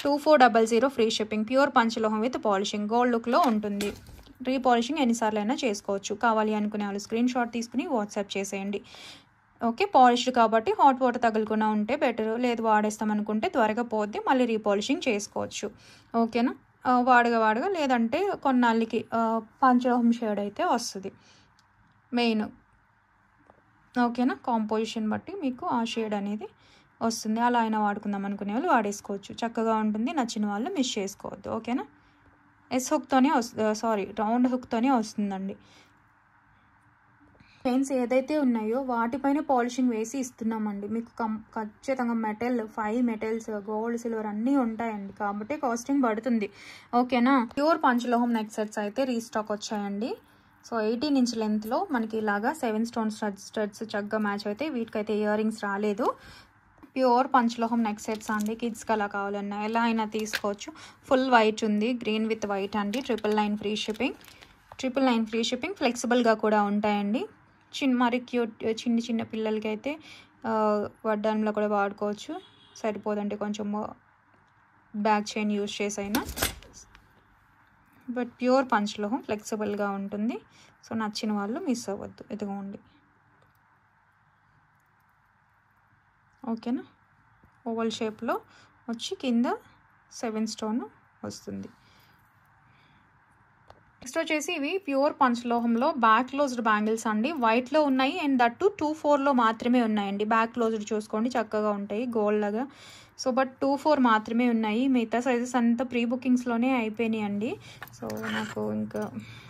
2400 ఫ్రీ షిప్పింగ్. ప్యూర్ పంచలోహం విత్ పాలిషింగ్ గోల్డ్ లుక్లో ఉంటుంది. రీపాలిషింగ్ ఎన్నిసార్లు అయినా చేసుకోవచ్చు. కావాలి అనుకునే వాళ్ళు స్క్రీన్ షాట్ తీసుకుని వాట్సాప్ చేసేయండి. ఓకే. పాలిష్డ్ కాబట్టి హాట్ వాటర్ తగలకుండా ఉంటే బెటర్. లేదు వాడేస్తాం అనుకుంటే త్వరగా పోద్ది, మళ్ళీ రీపాలిషింగ్ చేసుకోవచ్చు. ఓకేనా. వాడగా లేదంటే కొన్నాళ్ళకి పంచలోహం షేడ్ అయితే వస్తుంది మెయిన్. ఓకేనా. కాంపోజిషన్ బట్టి మీకు ఆ షేడ్ అనేది వస్తుంది. అలా అయినా వాడుకుందాం అనుకునే వాళ్ళు వాడేసుకోవచ్చు. చక్కగా ఉంటుంది. నచ్చిన వాళ్ళు మిస్ చేసుకోవద్దు. ఓకేనా. ఎస్ హుక్తోనే రౌండ్ హుక్తోనే వస్తుందండి. చైన్స్ ఏదైతే ఉన్నాయో వాటిపైన పాలిషింగ్ వేసి ఇస్తున్నామండి. మీకు ఖచ్చితంగా మెటల్ 5 మెటల్స్, గోల్డ్, సిల్వర్ అన్నీ ఉంటాయండి. కాబట్టి కాస్టింగ్ పడుతుంది. ఓకేనా. ప్యూర్ పంచలోహం నెక్ సెట్స్ అయితే రీస్టాక్ వచ్చాయండి. సో 18 ఇంచ్ లెంత్లో మనకి ఇలాగా 7 స్టోన్ స్టడ్స్ చక్కగా మ్యాచ్ అయితే. వీటికైతే ఇయర్ రింగ్స్ రాలేదు. ప్యూర్ పంచలోహం నెక్ సెట్స్ అండి. కిడ్స్కి అలా కావాలన్నా ఎలా అయినా తీసుకోవచ్చు. ఫుల్ వైట్ ఉంది. గ్రీన్ విత్ వైట్ అండి. 999 ఫ్రీ షిప్పింగ్. 999 free shipping. ఫ్లెక్సిబుల్గా కూడా ఉంటాయండి. మరి క్యూట్ చిన్న పిల్లలకి అయితే వడ్డానంలో కూడా వాడుకోవచ్చు. సరిపోదంటే కొంచెం బ్యాక్ చైన్ యూజ్ చేసైనా. బట్ ప్యూర్ పంచలోహం ఫ్లెక్సిబుల్గా ఉంటుంది. సో నచ్చిన వాళ్ళు మిస్ అవ్వద్దు. ఇదిగోండి. ఓకేనా. ఓవల్ షేప్లో వచ్చి కింద 7 స్టోన్ వస్తుంది. నెక్స్ట్ వచ్చేసి ఇవి ప్యూర్ పంచలోహంలో బ్యాక్ క్లోజ్డ్ బ్యాంగిల్స్ అండి. వైట్లో ఉన్నాయి అండ్ దట్టు 24లో మాత్రమే ఉన్నాయండి. బ్యాక్ క్లోజ్డ్ చూసుకోండి చక్కగా ఉంటాయి గోల్డ్ లాగా. సో బట్ 24 మాత్రమే ఉన్నాయి. మిగతా సైజెస్ అంతా ప్రీ బుకింగ్స్లోనే అయిపోయినాయి అండి. సో నాకు ఇంకా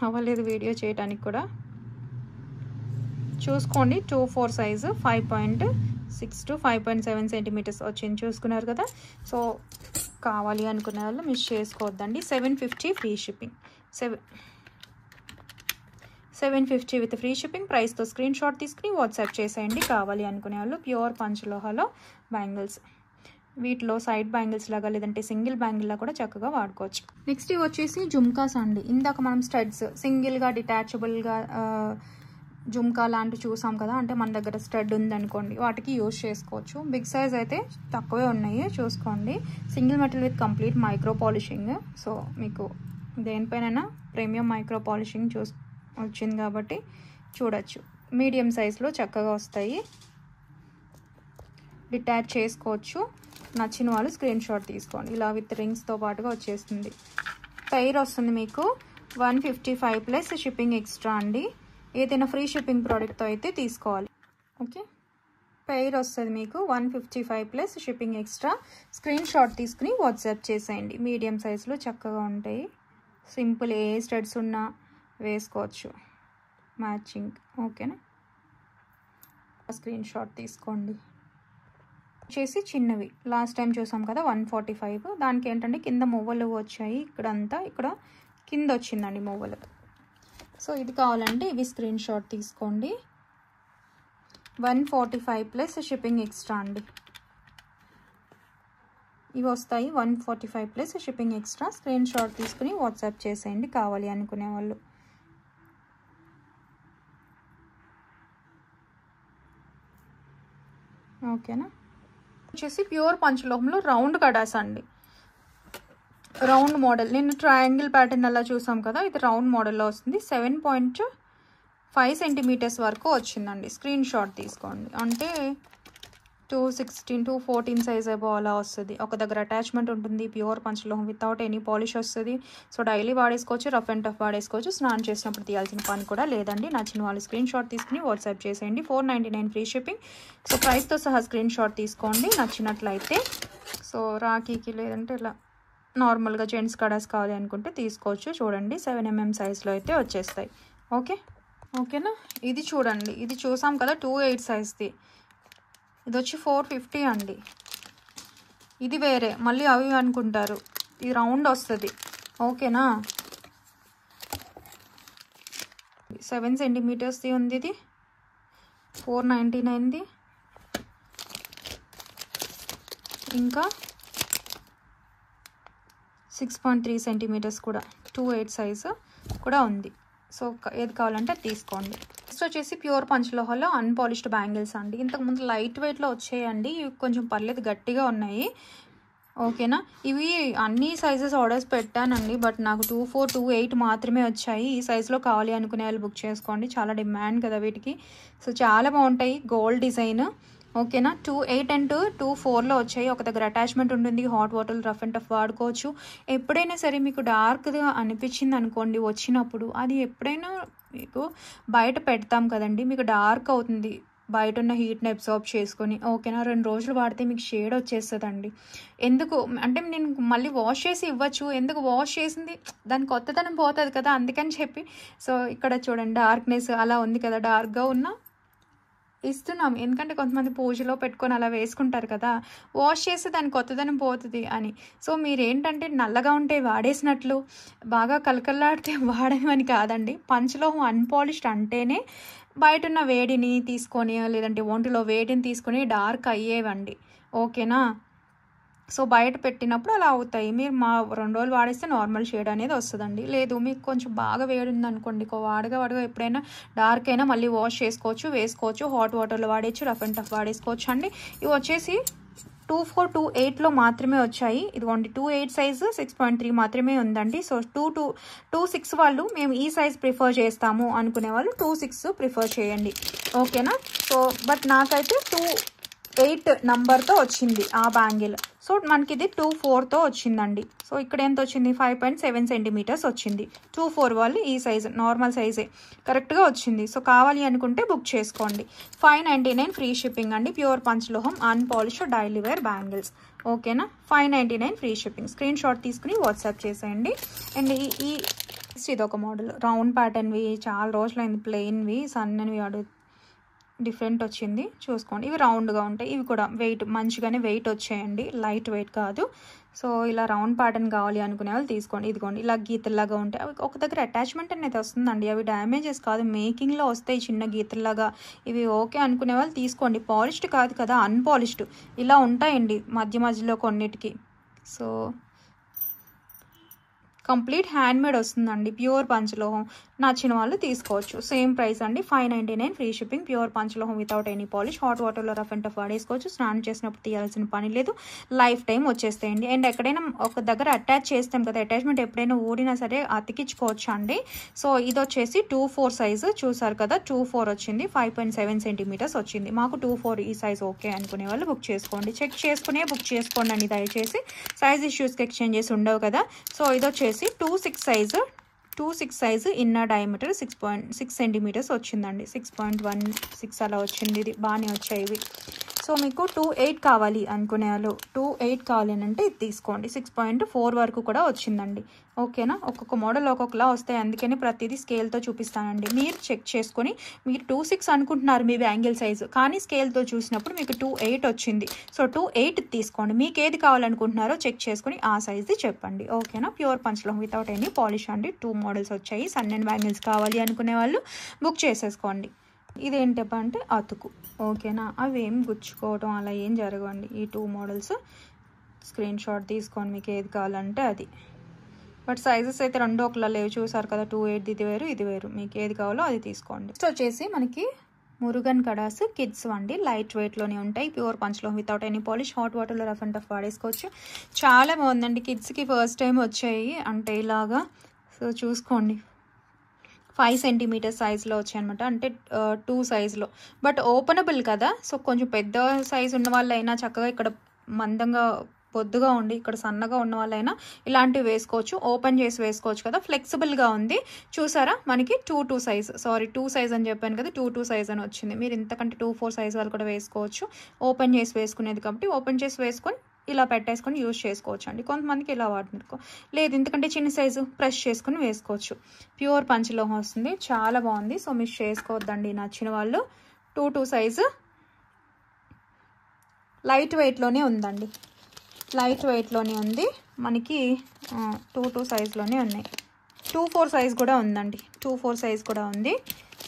అవ్వలేదు వీడియో చేయడానికి కూడా. చూసుకోండి 2-4 సైజు 5.6 to 5.7 సెంటీమీటర్స్ వచ్చింది చూసుకున్నారు కదా. సో కావాలి అనుకునే వాళ్ళు మిస్ చేసుకోవద్దండి. 750 free shipping, 750 with free shipping ప్రైస్తో స్క్రీన్ షాట్ తీసుకుని వాట్సాప్ చేసేయండి కావాలి అనుకునే వాళ్ళు. ప్యూర్ పంచలోహాలో బ్యాంగిల్స్, వీటిలో సైడ్ బ్యాంగిల్స్ లాగా లేదంటే సింగిల్ బ్యాంగిల్లా కూడా చక్కగా వాడుకోవచ్చు. నెక్స్ట్ ఇవి వచ్చేసి జుమ్కాస్ అండి. ఇందాక మనం స్టడ్స్ సింగిల్గా డిటాచబుల్గా జుమ్కా లాంటివి చూసాం కదా, అంటే మన దగ్గర స్టడ్ ఉందనుకోండి వాటికి యూజ్ చేసుకోవచ్చు. బిగ్ సైజ్ అయితే తక్కువే ఉన్నాయి చూసుకోండి. Single metal with complete micro polishing. So మీకు దేనిపైన ప్రీమియం మైక్రో పాలిషింగ్ వచ్చింది కాబట్టి చూడొచ్చు. మీడియం సైజులో చక్కగా వస్తాయి, డిటాచ్ చేసుకోవచ్చు. నచ్చిన వాళ్ళు స్క్రీన్ షాట్ తీసుకోండి. ఇలా విత్ రింగ్స్తో పాటుగా వచ్చేస్తుంది. పెయిర్ వస్తుంది మీకు 155 ప్లస్ షిప్పింగ్ ఎక్స్ట్రా అండి. ఏదైనా ఫ్రీ షిప్పింగ్ ప్రోడక్ట్తో అయితే తీసుకోవాలి. ఓకే, పెయిర్ వస్తుంది మీకు 155 plus shipping extra. Screen shot తీసుకుని వాట్సాప్ చేసేయండి. మీడియం సైజులో చక్కగా ఉంటాయి. సింపుల్ ఏ స్టడ్స్ ఉన్నా వేసుకోవచ్చు మ్యాచింగ్. ఓకేనా, స్క్రీన్ షాట్ తీసుకోండి. వచ్చేసి చిన్నవి లాస్ట్ టైం చూసాం కదా 145. దానికి ఏంటంటే కింద మువ్వలు వచ్చాయి, ఇక్కడంతా ఇక్కడ కింద వచ్చిందండి మువ్వలు. సో ఇది కావాలంటే ఇవి స్క్రీన్ షాట్ తీసుకోండి. 145 ప్లస్ షిప్పింగ్ ఎక్స్ట్రా అండి. ఇవి వస్తాయి 145 plus shipping extra. Screen shot తీసుకుని వాట్సాప్ చేసేయండి కావాలి అనుకునే వాళ్ళు. ఓకేనా, వచ్చేసి ప్యూర్ పంచలోహంలో రౌండ్ కడాస్ అండి. రౌండ్ మోడల్, నేను ట్రయాంగిల్ ప్యాటర్న్ అలా చూసాం కదా, ఇది రౌండ్ మోడల్లో వస్తుంది. 7.5 సెంటీమీటర్స్ వరకు వచ్చిందండి. స్క్రీన్ షాట్ తీసుకోండి. అంటే 216 to 14 సైజ్ అబో అలా వస్తుంది. ఒక దగ్గర అటాచ్మెంట్ ఉంటుంది. ప్యూర్ పంచలోహం వితౌట్ ఎనీ పాలిష్ వస్తుంది. సో డైలీ వాడేసుకోవచ్చు, రఫ్ అండ్ టఫ్ వాడేసుకోవచ్చు. స్నానం చేసినప్పుడు తీయాల్సిన పని కూడా లేదండి. నచ్చిన వాళ్ళు స్క్రీన్ షాట్ తీసుకుని వాట్సాప్ చేసేయండి. 499 ఫ్రీ షిప్పింగ్. సో ప్రైస్తో సహా స్క్రీన్ షాట్ తీసుకోండి నచ్చినట్లయితే. సో రాఖీకి లేదంటే ఇలా నార్మల్గా జెంట్స్ కడాస్ కావాలి అనుకుంటే తీసుకోవచ్చు. చూడండి 7mm సైజ్లో అయితే వచ్చేస్తాయి. ఓకేనా, ఇది చూడండి, ఇది చూసాం కదా 28 సైజ్ది. ఇది వచ్చి 450 అండి. ఇది వేరే మళ్ళీ అవి అనుకుంటారు, ఇది రౌండ్ వస్తుంది. ఓకేనా, 7 సెంటీమీటర్స్ది ఉంది. ఇది 499ది. ఇంకా 6.3 సెంటీమీటర్స్ కూడా 28 సైజు కూడా ఉంది. సో ఏది కావాలంటే తీసుకోండి. నెక్స్ట్ వచ్చేసి ప్యూర్ పంచలోహాలో అన్పాలిష్డ్ బ్యాంగిల్స్ అండి. ఇంతకుముందు లైట్ వెయిట్లో వచ్చాయండి, ఇవి కొంచెం పర్లేదు గట్టిగా ఉన్నాయి. ఓకేనా, ఇవి అన్ని సైజెస్ ఆర్డర్స్ పెట్టానండి, బట్ నాకు 24, 28 మాత్రమే వచ్చాయి. ఈ సైజులో కావాలి అనుకునే వాళ్ళు బుక్ చేసుకోండి. చాలా డిమాండ్ కదా వీటికి. సో చాలా బాగుంటాయి, గోల్డ్ డిజైన్. ఓకేనా, 28 and 24లో వచ్చాయి. ఒక దగ్గర అటాచ్మెంట్ ఉంటుంది. Hot water rough and tough వాడుకోవచ్చు. ఎప్పుడైనా సరే మీకు డార్క్గా అనిపించింది అనుకోండి వచ్చినప్పుడు, అది ఎప్పుడైనా మీకు బయట పెడతాం కదండి, మీకు డార్క్ అవుతుంది బయట ఉన్న హీట్ని అబ్సార్బ్ చేసుకొని. ఓకేనా, 2 రోజులు వాడితే మీకు షేడ్ వచ్చేస్తుందండి. ఎందుకు అంటే నేను మళ్ళీ వాష్ చేసి ఇవ్వచ్చు, ఎందుకు వాష్ చేసింది దాని కొత్తదనం పోతుంది కదా, అందుకని చెప్పి. సో ఇక్కడ చూడండి డార్క్నెస్ అలా ఉంది కదా, డార్క్గా ఉన్న ఇస్తున్నాం. ఎందుకంటే కొంతమంది పూజలో పెట్టుకొని అలా వేసుకుంటారు కదా, వాష్ చేస్తే దాని కొత్తదనం పోతుంది అని. సో మీరేంటంటే నల్లగా ఉంటే వాడేసినట్లు, బాగా కలకల్లాడితే వాడమని కాదండి. పంచలోహం అన్పాలిష్డ్ అంటేనే బయట ఉన్న వేడిని తీసుకొని లేదంటే ఒంటిలో వేడిని తీసుకొని డార్క్ అయ్యేవండి. ఓకేనా, సో బయట పెట్టినప్పుడు అలా అవుతాయి. మీరు 2 రోజులు వాడేస్తే నార్మల్ షేడ్ అనేది వస్తుందండి. లేదు మీకు కొంచెం బాగా వేడి ఉందనుకోండి, వాడగా ఎప్పుడైనా డార్క్ అయినా మళ్ళీ వాష్ చేసుకోవచ్చు, వేసుకోవచ్చు. హాట్ వాటర్లో వాడేచ్చు, రఫ్ అండ్ టఫ్ వాడేసుకోవచ్చు అండి. ఇవి వచ్చేసి 24, 28లో మాత్రమే వచ్చాయి. ఇదిగోండి 28 సైజు 6.3 మాత్రమే ఉందండి. సో 26 వాళ్ళు మేము ఈ సైజ్ ప్రిఫర్ చేస్తాము అనుకునే వాళ్ళు 26 ప్రిఫర్ చేయండి. ఓకేనా, సో బట్ నాకైతే 28 నంబర్తో వచ్చింది ఆ బ్యాంగిల్. సో మనకి ఇది 24తో వచ్చిందండి. సో ఇక్కడ ఎంత వచ్చింది, 5.7 సెంటీమీటర్స్ వచ్చింది. 24 వాళ్ళు ఈ సైజు నార్మల్ సైజే కరెక్ట్గా వచ్చింది. సో కావాలి అనుకుంటే బుక్ చేసుకోండి. 599 ఫ్రీ షిప్పింగ్ అండి. ప్యూర్ పంచలోహం అన్పాలిష్డ్ డైలీ వేర్ బ్యాంగిల్స్. ఓకేనా, 599 ఫ్రీ షిప్పింగ్. స్క్రీన్ షాట్ తీసుకుని వాట్సాప్ చేసేయండి. అండ్ ఇది ఒక మోడల్ రౌండ్ ప్యాటర్న్వి, చాలా రోజులైంది ప్లెయిన్వి సన్నవి డిఫరెంట్ వచ్చింది చూసుకోండి. ఇవి రౌండ్గా ఉంటాయి, ఇవి కూడా వెయిట్ మంచిగానే వెయిట్ వచ్చాయండి, లైట్ వెయిట్ కాదు. సో ఇలా రౌండ్ ప్యాటర్న్ కావాలి అనుకునే వాళ్ళు తీసుకోండి. ఇదిగోండి ఇలా గీతల్లాగా ఉంటాయి, అవి ఒక దగ్గర అటాచ్మెంట్ అనేది వస్తుందండి, అవి డ్యామేజెస్ కాదు, మేకింగ్లో వస్తాయి చిన్న గీతల్లాగా. ఇవి ఓకే అనుకునే వాళ్ళు తీసుకోండి. పాలిష్డ్ కాదు కదా, అన్పాలిష్డ్ ఇలా ఉంటాయండి మధ్య మధ్యలో కొన్నిటికి. సో కంప్లీట్ హ్యాండ్మేడ్ వస్తుందండి, ప్యూర్ పంచలోహం. నచ్చిన వాళ్ళు తీసుకోవచ్చు. సేమ్ ప్రైస్ అండి, 599 ఫ్రీ షిప్పింగ్. ప్యూర్ పంచలోహం వితౌట్ ఎనీ పాలిష్. హాట్ వాటర్లో రఫ్ అండ్ టఫ్ వాడేసుకోవచ్చు. స్నానం చేసినప్పుడు తీయాల్సిన పని లేదు, లైఫ్ టైం వచ్చేస్తాయండి. అండ్ ఎక్కడైనా ఒక దగ్గర అటాచ్ చేస్తాం కదా, అటాచ్మెంట్ ఎప్పుడైనా ఊడినా సరే అతికించుకోవచ్చు అండి. సో ఇది వచ్చేసి 2-4 సైజు చూసారు కదా, 2-4 వచ్చింది, 5.7 సెంటీమీటర్స్ వచ్చింది. మాకు 2-4 ఈ సైజ్ ఓకే అనుకునే వాళ్ళు బుక్ చేసుకోండి. చెక్ చేసుకునే బుక్ చేసుకోండి అండి దయచేసి, సైజ్ ఇష్యూస్కి ఎక్స్చేంజ్ చేసి ఉండవు కదా. సో ఇది వచ్చేసి 2-6 సైజు ఇన్నర్ డయామీటర్ 6.6 సెంటీమీటర్స్ వచ్చిందండి. 6.16 అలా వచ్చింది, ఇది బాగానే వచ్చాయి ఇవి. సో మీకు 2.8 కావాలి అనుకునే వాళ్ళు, 2.8 కావాలి అని అంటే ఇది తీసుకోండి. 6.4 వరకు కూడా వచ్చిందండి. ఓకేనా, ఒక్కొక్క మోడల్ ఒక్కొక్కలా వస్తాయి, అందుకని ప్రతిదీ స్కేల్తో చూపిస్తానండి. మీరు చెక్ చేసుకొని, మీరు 2.6 అనుకుంటున్నారు మీ బ్యాంగిల్ సైజు, కానీ స్కేల్తో చూసినప్పుడు మీకు 2.8 వచ్చింది. సో 2.8 తీసుకోండి. మీకు ఏది కావాలనుకుంటున్నారో చెక్ చేసుకొని ఆ సైజు చెప్పండి. ఓకేనా, ప్యూర్ పంచలోహం వితౌట్ ఎనీ పాలిష్ అండి. 2 మోడల్స్ వచ్చాయి. సన్ అండ్ బ్యాంగిల్స్ కావాలి అనుకునే వాళ్ళు బుక్ చేసేసుకోండి. ఇదేంటప్ప అంటే అతుకు. ఓకేనా, అవి ఏం గుచ్చుకోవటం అలా ఏం జరగవండి. ఈ 2 మోడల్స్ స్క్రీన్ షాట్ తీసుకోండి మీకు ఏది కావాలంటే అది. బట్ సైజెస్ అయితే రెండు ఒకలా లేవు, చూసారు కదా. 2.8 ఇది వేరు ఇది వేరు, మీకు ఏది కావాలో అది తీసుకోండి. నెక్స్ట్ వచ్చేసి మనకి మురుగన్ కడాస్ కిడ్స్ అండి, లైట్ వెయిట్లోనే ఉంటాయి. ప్యూర్ పంచలోహం వితౌట్ ఎనీ పాలిష్. హాట్ వాటర్లో రఫ్ అండ్ టఫ్ వాడేసుకోవచ్చు. చాలా బాగుందండి, కిడ్స్కి ఫస్ట్ టైం వచ్చాయి అంటే ఇలాగా. సో చూసుకోండి, 5 సెంటీమీటర్ సైజులో వచ్చాయి అనమాట, అంటే 2 సైజులో. బట్ ఓపెనబుల్ కదా, సో కొంచెం పెద్ద సైజు ఉన్న వాళ్ళైనా చక్కగా ఇక్కడ మందంగా పొద్దుగా ఉండి ఇక్కడ సన్నగా ఉన్న వాళ్ళైనా ఇలాంటివి వేసుకోవచ్చు, ఓపెన్ చేసి వేసుకోవచ్చు కదా, ఫ్లెక్సిబుల్గా ఉంది. చూసారా, మనకి 2 సైజ్, సారీ 2 సైజ్ అని చెప్పాను కదా, 2 సైజ్ అని వచ్చింది. మీరు ఇంతకంటే 2-4 సైజ్ వాళ్ళు కూడా వేసుకోవచ్చు. ఓపెన్ చేసి వేసుకునేది కాబట్టి ఓపెన్ చేసి వేసుకొని ఇలా పెట్టేసుకొని యూజ్ చేసుకోవచ్చు అండి. కొంతమందికి ఇలా వాడుతున్నారు, లేదు ఇంతకంటే చిన్న సైజు ప్రెస్ చేసుకుని వేసుకోవచ్చు. ప్యూర్ పంచలోహం వస్తుంది, చాలా బాగుంది. సో మిస్ చేసుకోవద్దండి, నచ్చిన వాళ్ళు. 2 సైజు లైట్ వెయిట్లోనే ఉందండి, లైట్ వెయిట్లోనే ఉంది మనకి. 2 సైజులోనే ఉన్నాయి. 2-4 సైజ్ కూడా ఉందండి, 2-4 సైజ్ కూడా ఉంది.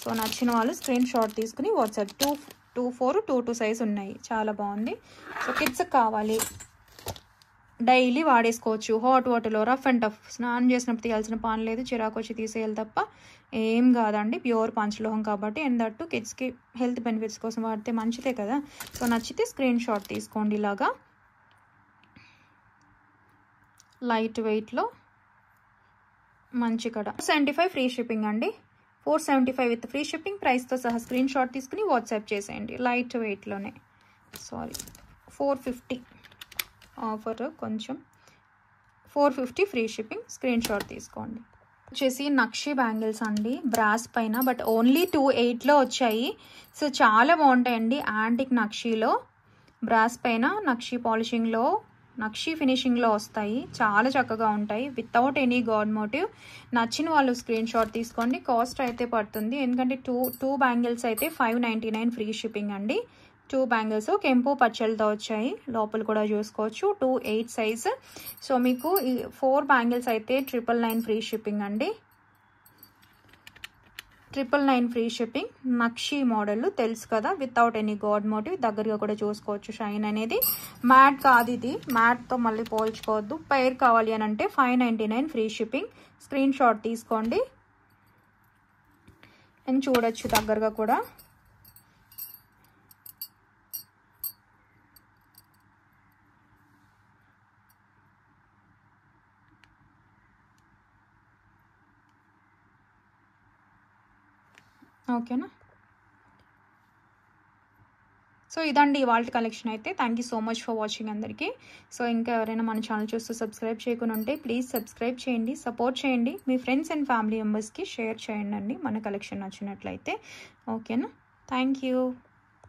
సో నచ్చిన వాళ్ళు స్క్రీన్ షాట్ తీసుకుని వాట్సాప్ 2-4 2 సైజ్ ఉన్నాయి, చాలా బాగుంది. సో కిడ్స్కి కావాలి, డైలీ వాడేసుకోవచ్చు. హాట్ వాటర్లో రఫ్ అండ్ టఫ్, స్నానం చేసినప్పుడు తీయాల్సిన పని లేదు, చిరాకు వచ్చి తీసేయాలి తప్ప ఏం కాదండి. ప్యూర్ పంచలోహం కాబట్టి, అండ్ దట్టు కిడ్స్కి హెల్త్ బెనిఫిట్స్ కోసం వాడితే మంచిదే కదా. సో నచ్చితే స్క్రీన్ షాట్ తీసుకోండి. ఇలాగా లైట్ వెయిట్లో మంచి కడ. 475 ఫ్రీ షిప్పింగ్ అండి, 475 విత్ ఫ్రీ షిప్పింగ్ ప్రైస్తో సహా స్క్రీన్ షాట్ తీసుకుని వాట్సాప్ చేసేయండి. లైట్ వెయిట్లోనే, సారీ 450 ఆఫర్, కొంచెం 450 ఫ్రీ షిప్పింగ్, స్క్రీన్ షాట్ తీసుకోండి. వచ్చేసి నక్షి బ్యాంగిల్స్ అండి, బ్రాస్ పైన, బట్ ఓన్లీ 2.8లో వచ్చాయి. సో చాలా బాగుంటాయండి, యాంటిక్ నక్షిలో, బ్రాస్ పైన నక్షి పాలిషింగ్లో, నక్షి ఫినిషింగ్లో వస్తాయి, చాలా చక్కగా ఉంటాయి వితౌట్ ఎనీ గాడ్ మోటివ్. నచ్చిన వాళ్ళు స్క్రీన్ షాట్ తీసుకోండి. కాస్ట్ అయితే పడుతుంది, ఎందుకంటే టూ బ్యాంగిల్స్ అయితే 599 ఫ్రీ షిప్పింగ్ అండి. 2 బ్యాంగిల్స్ కెంపు పచ్చలతో వచ్చాయి, లోపల కూడా చూసుకోవచ్చు. 2.8 సైజ్. సో మీకు ఈ 4 బ్యాంగిల్స్ అయితే 999 ఫ్రీ షిప్పింగ్ అండి, 999 ఫ్రీ షిప్పింగ్. నక్షి మోడల్ తెలుసు కదా, వితౌట్ ఎనీ గాడ్ మోటివ్, దగ్గరగా కూడా చూసుకోవచ్చు. షైన్ అనేది మ్యాట్ కాదు, ఇది మ్యాట్తో మళ్ళీ పోల్చుకోవద్దు. పైర్ కావాలి అని అంటే 599 ఫ్రీ షిప్పింగ్, స్క్రీన్ షాట్ తీసుకోండి. అండ్ చూడొచ్చు దగ్గరగా కూడా. ఓకేనా, సో ఇదండి ఇవాళ కలెక్షన్ అయితే. Thank you so much for watching అందరికీ. సో ఇంకా ఎవరైనా మన ఛానల్ చూస్తూ సబ్స్క్రైబ్ చేయకుండా ఉంటే ప్లీజ్ సబ్స్క్రైబ్ చేయండి, సపోర్ట్ చేయండి. మీ ఫ్రెండ్స్ అండ్ ఫ్యామిలీ మెంబర్స్కి షేర్ చేయండి అండి మన కలెక్షన్ నచ్చినట్లయితే. ఓకేనా, థ్యాంక్ యూ.